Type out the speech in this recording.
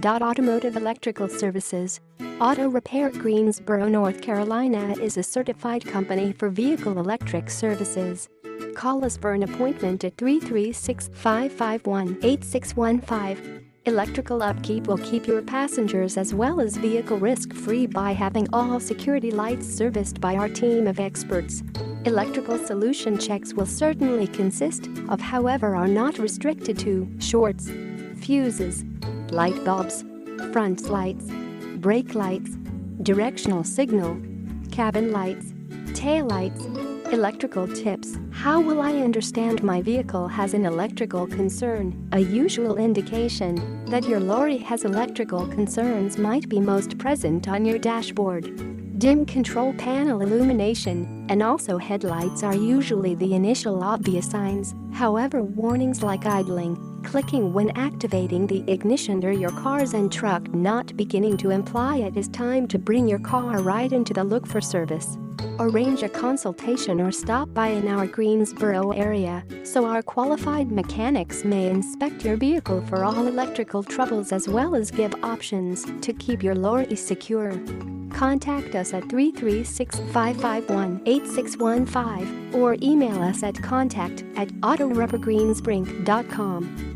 Automotive Electrical Services. Auto Repair Greensboro, North Carolina is a certified company for vehicle electric services. Call us for an appointment at 336-551-8615. Electrical upkeep will keep your passengers as well as vehicle risk-free by having all security lights serviced by our team of experts. Electrical solution checks will certainly consist of, however, are not restricted to shorts, fuses, light bulbs, front lights, brake lights, directional signal, cabin lights, taillights. Electrical tips. How will I understand my vehicle has an electrical concern? A usual indication that your lorry has electrical concerns might be most present on your dashboard. Dim control panel illumination and also headlights are usually the initial obvious signs. However, warnings like idling, clicking when activating the ignition, or your cars and truck not beginning to imply it is time to bring your car right into the look for service. Arrange a consultation or stop by in our Greensboro area so our qualified mechanics may inspect your vehicle for all electrical troubles as well as give options to keep your lorry secure. Contact us at 336-551-8615 or email us at contact@autorepairgreensboro.com.